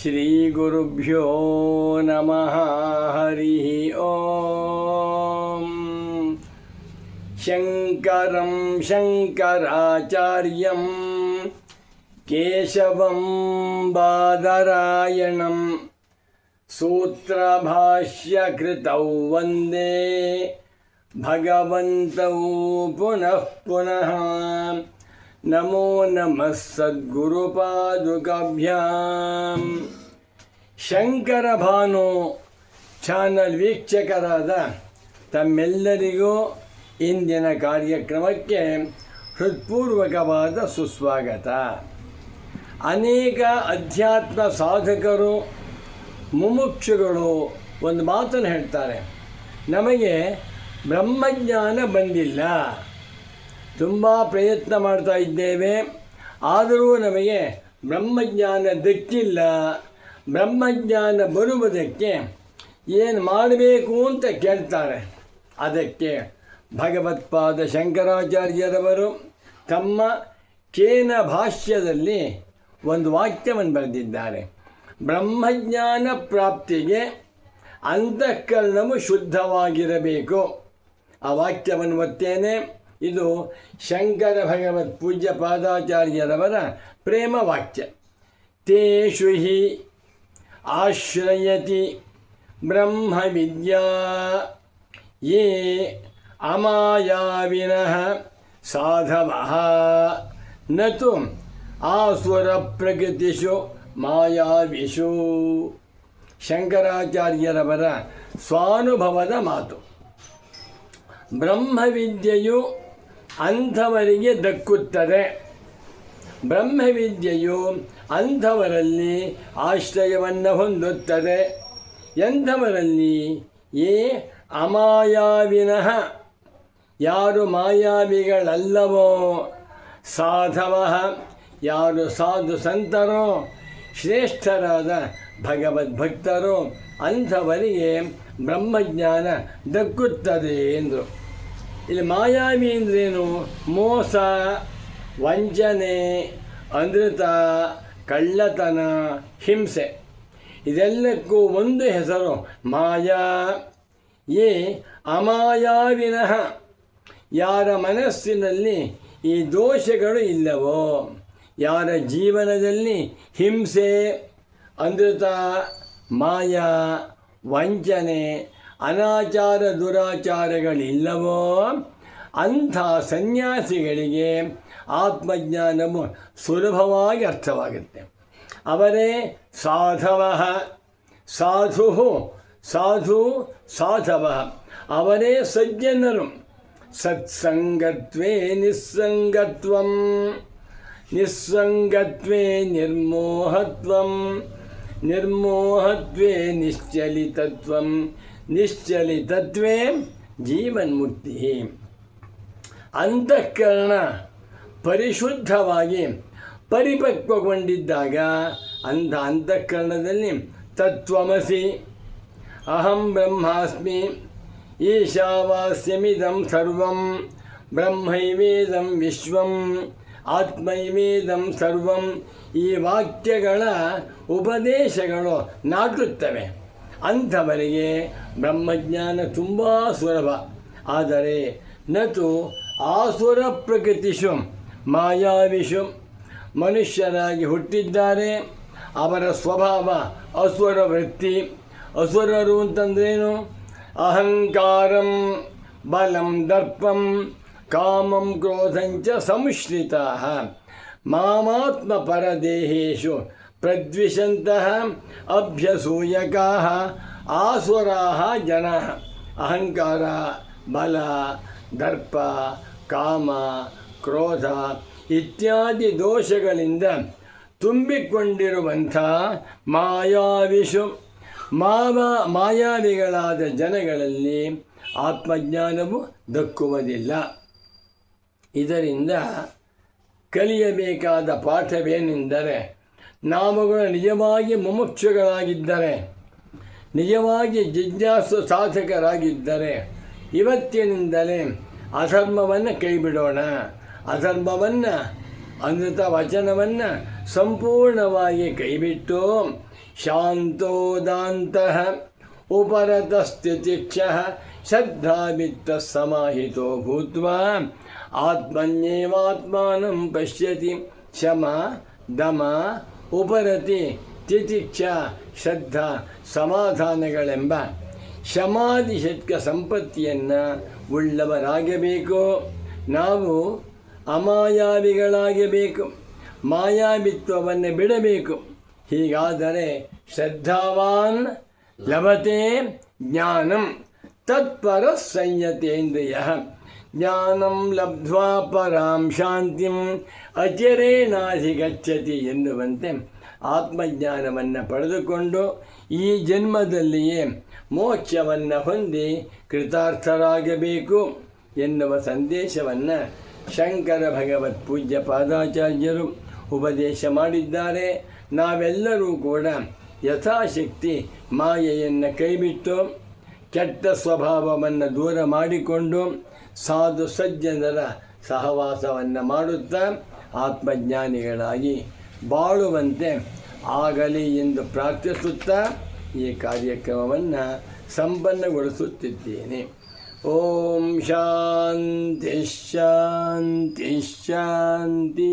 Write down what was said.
ಶ್ರೀಗುರುಭ್ಯೋ ನಮಃ ಹರಿ ಓಂ. ಶಂಕರಂ ಶಂಕರಾಚಾರ್ಯಂ ಕೇಶವಂ ಬಾದರಾಯಣಂ ಸೂತ್ರಭಾಷ್ಯಕೃತೌ ವಂದೇ ಭಗವಂತೌ ಪುನಃ ಪುನಃ. ನಮೋ ನಮಃ ಸದ್ಗುರುಪಾದುಕಾಭ್ಯಾಂ. ಶಂಕರ ಭಾನು ಚಾನಲ್ ವೀಕ್ಷಕರಾದ ತಮ್ಮೆಲ್ಲರಿಗೂ ಇಂದಿನ ಕಾರ್ಯಕ್ರಮಕ್ಕೆ ಹೃತ್ಪೂರ್ವಕವಾದ ಸುಸ್ವಾಗತ. ಅನೇಕ ಅಧ್ಯಾತ್ಮ ಸಾಧಕರು ಮುಮುಕ್ಷುಗಳು ಒಂದು ಮಾತನ್ನು ಹೇಳ್ತಾರೆ, ನಮಗೆ ಬ್ರಹ್ಮಜ್ಞಾನ ಬಂದಿಲ್ಲ, ತುಂಬ ಪ್ರಯತ್ನ ಮಾಡ್ತಾ ಇದ್ದೇವೆ, ಆದರೂ ನಮಗೆ ಬ್ರಹ್ಮಜ್ಞಾನ ದಕ್ಕಿಲ್ಲ. ಬ್ರಹ್ಮಜ್ಞಾನ ಬರುವುದಕ್ಕೆ ಏನು ಮಾಡಬೇಕು ಅಂತ ಕೇಳ್ತಾರೆ. ಅದಕ್ಕೆ ಭಗವತ್ಪಾದ ಶಂಕರಾಚಾರ್ಯರವರು ತಮ್ಮ ಕೇನ ಭಾಷ್ಯದಲ್ಲಿ ಒಂದು ವಾಕ್ಯವನ್ನು ಬರೆದಿದ್ದಾರೆ. ಬ್ರಹ್ಮಜ್ಞಾನ ಪ್ರಾಪ್ತಿಗೆ ಅಂತಃಕರಣವು ಶುದ್ಧವಾಗಿರಬೇಕು. ಆ ವಾಕ್ಯವನ್ನು ಒತ್ತೇನೆ. ಇದು ಶಂಕರ ಭಗವತ್ ಪೂಜ್ಯ ಪಾದಾಚಾರ್ಯರವರ ಪ್ರೇಮ ವಾಕ್ಯ. ತೇಷು ಹಿ ಆಶ್ರಯತಿ ಬ್ರಹ್ಮವಿದ್ಯಾ ಯೇ ಅಮಾಯಾವಿನಃ ಸಾಧವಃ ನತು ಆಸುರ ಪ್ರಕೃತಿಷು ಮಾಯಾವಿಷು. ಶಂಕರಾಚಾರ್ಯರವರ ಸ್ವಾನುಭವದ ಮಾತು. ಬ್ರಹ್ಮವಿದ್ಯೆಯು ಅಂಥವರಿಗೆ ದಕ್ಕುತ್ತದೆ. ಬ್ರಹ್ಮವಿದ್ಯೆಯು ಅಂಥವರಲ್ಲಿ ಆಶ್ರಯವನ್ನು ಹೊಂದುತ್ತದೆ. ಎಂಥವರಲ್ಲಿ? ಏ ಅಮಾಯಾವಿನಃ, ಯಾರು ಮಾಯಾವಿಗಳಲ್ಲವೋ, ಸಾಧವಃ, ಯಾರು ಸಾಧು ಸಂತರೋ, ಶ್ರೇಷ್ಠರಾದ ಭಗವದ್ಭಕ್ತರು, ಅಂಥವರಿಗೆ ಬ್ರಹ್ಮಜ್ಞಾನ ದಕ್ಕುತ್ತದೆ ಎಂದರು. ಇಲ್ಲಿ ಮಾಯಾವಿ ಅಂದ್ರೇನು? ಮೋಸ, ವಂಚನೆ, ಅನೃತ, ಕಳ್ಳತನ, ಹಿಂಸೆ, ಇದೆಲ್ಲಕ್ಕೂ ಒಂದು ಹೆಸರು ಮಾಯಾ. ಯೇ ಅಮಾಯಾವಿನಃ, ಯಾರ ಮನಸ್ಸಿನಲ್ಲಿ ಈ ದೋಷಗಳು ಇಲ್ಲವೋ, ಯಾರ ಜೀವನದಲ್ಲಿ ಹಿಂಸೆ, ಅನೃತ, ಮಾಯಾ, ವಂಚನೆ, ಅನಾಚಾರ ದುರಾಚಾರಗಳಿಲ್ಲವೋ ಅಂಥ ಸನ್ಯಾಸಿಗಳಿಗೆ ಆತ್ಮಜ್ಞಾನವು ಸುಲಭವಾಗಿ ಅರ್ಥವಾಗುತ್ತೆ. ಅವರೇ ಸಾಧವಃ, ಸಾಧು ಸಾಧು ಸಾಧವಃ, ಅವರೇ ಸಜ್ಜನರು. ಸತ್ಸಂಗತ್ವೇ ನಿಸ್ಸಂಗತ್ವಂ, ನಿಸ್ಸಂಗತ್ವೇ ನಿರ್ಮೋಹತ್ವಂ, ನಿರ್ಮೋಹತ್ವೇ ನಿಶ್ಚಲಿತತ್ವಂ, ನಿಶ್ಚಲಿತತ್ವೇ ಜೀವನ್ಮುಕ್ತಿ. ಅಂತಃಕರಣ ಪರಿಶುದ್ಧವಾಗಿ ಪರಿಪಕ್ವಗೊಂಡಿದ್ದಾಗ ಅಂಥ ಅಂತಃಕರಣದಲ್ಲಿ ತತ್ವಮಸಿ, ಅಹಂ ಬ್ರಹ್ಮಾಸ್ಮಿ, ಈಶಾವಾಸ್ಯಮಿದಂ ಸರ್ವಂ, ಬ್ರಹ್ಮೈವೇದಂ ವಿಶ್ವಂ, ಆತ್ಮೈವೇದಂ ಸರ್ವಂ, ಈ ವಾಕ್ಯಗಳ ಉಪದೇಶಗಳು ನಾಟುತ್ತವೆ. ಅಂಥವರಿಗೆ ಬ್ರಹ್ಮಜ್ಞಾನ ತುಂಬ ಸುಲಭ. ಆದರೆ ನತು ಆಸುರ ಪ್ರಕೃತಿಷು ಮಾಯಾವಿಷು, ಮನುಷ್ಯರಾಗಿ ಹುಟ್ಟಿದ್ದಾರೆ, ಅವರ ಸ್ವಭಾವ ಅಸುರ ವೃತ್ತಿ. ಅಸುರರು ಅಂತಂದ್ರೇನು? ಅಹಂಕಾರಂ ಬಲಂ ದರ್ಪಂ ಕಾಮಂ ಕ್ರೋಧಂಚ ಸಂಶ್ರಿತಾಃ ಮಾಮಾತ್ಮ ಪರದೇಹೇಷು ಪ್ರದ್ವಿಷಂತಹ ಅಭ್ಯಸೂಯಕಾಃ ಆಸುರಾಃ ಜನಾಃ. ಅಹಂಕಾರ, ಬಲ, ದರ್ಪ, ಕಾಮ, ಕ್ರೋಧ ಇತ್ಯಾದಿ ದೋಷಗಳಿಂದ ತುಂಬಿಕೊಂಡಿರುವಂಥ ಮಾಯಾವಿಷು, ಮಾಯಾವಿಗಳಾದ ಜನಗಳಲ್ಲಿ ಆತ್ಮಜ್ಞಾನವು ದಕ್ಕುವುದಿಲ್ಲ. ಇದರಿಂದ ಕಲಿಯಬೇಕಾದ ಪಾಠವೇನೆಂದರೆ, ನಾವುಗಳು ನಿಜವಾಗಿ ಮುಮುಕ್ಷುಗಳಾಗಿದ್ದರೆ, ನಿಜವಾಗಿ ಜಿಜ್ಞಾಸು ಸಾಧಕರಾಗಿದ್ದರೆ ಇವತ್ತಿನಿಂದಲೇ ಅಧರ್ಮವನ್ನು ಕೈಬಿಡೋಣ, ಅಧರ್ಮವನ್ನು ಅಮೃತ ವಚನವನ್ನು ಸಂಪೂರ್ಣವಾಗಿ ಕೈಬಿಟ್ಟು ಶಾಂತೋದಾಂತಃ ಉಪರತಸ್ಥಿತಿಕ್ಷಃ ಶ್ರದ್ಧಾವಿತ್ತ ಸಮಾಹಿತೋ ಭೂತ್ವಾ ಆತ್ಮನ್ಯೇವಾತ್ಮಾನಂ ಪಶ್ಯತಿ ಶಮ ದಮ ಉಪರತಿ ತಿತಿಕ್ಷ ಶ್ರದ್ಧಾ ಸಮಾಧಾನಗಳೆಂಬ ಶಮಾಧಿ ಷಟ್ಕ ಸಂಪತ್ತಿಯನ್ನು ಉಳ್ಳವರಾಗಬೇಕು. ನಾವು ಅಮಾಯಾವಿಗಳಾಗಬೇಕು, ಮಾಯಾವಿತ್ವವನ್ನು ಬಿಡಬೇಕು. ಹೀಗಾದರೆ ಶ್ರದ್ಧಾವಾನ್ ಲಭತೆ ಜ್ಞಾನಂ ತತ್ಪರ ಸಂಯತೇಂದ್ರಿಯ ಜ್ಞಾನಂ ಲಬ್ಧ್ವಾ ಪರಾಂ ಶಾಂತಿಂ ಅಚಿರೇಣಾಧಿಗಚ್ಚತಿ ಎನ್ನುವಂತೆ ಆತ್ಮಜ್ಞಾನವನ್ನು ಪಡೆದುಕೊಂಡು ಈ ಜನ್ಮದಲ್ಲಿಯೇ ಮೋಕ್ಷವನ್ನು ಹೊಂದಿ ಕೃತಾರ್ಥರಾಗಬೇಕು ಎನ್ನುವ ಸಂದೇಶವನ್ನು ಶಂಕರ ಭಗವತ್ ಪೂಜ್ಯ ಪಾದಾಚಾರ್ಯರು ಉಪದೇಶ ಮಾಡಿದ್ದಾರೆ. ನಾವೆಲ್ಲರೂ ಕೂಡ ಯಥಾಶಕ್ತಿ ಮಾಯೆಯನ್ನು ಕೈಬಿಟ್ಟು ಕೆಟ್ಟ ಸ್ವಭಾವವನ್ನು ದೂರ ಮಾಡಿಕೊಂಡು ಸಾಧು ಸಜ್ಜನರ ಸಹವಾಸವನ್ನು ಮಾಡುತ್ತಾ ಆತ್ಮಜ್ಞಾನಿಗಳಾಗಿ ಬಾಳುವಂತೆ ಆಗಲಿ ಎಂದು ಪ್ರಾರ್ಥಿಸುತ್ತಾ ಈ ಕಾರ್ಯಕ್ರಮವನ್ನು ಸಂಪನ್ನಗೊಳಿಸುತ್ತಿದ್ದೇನೆ. ಓಂ ಶಾಂತಿ ಶಾಂತಿ ಶಾಂತಿ.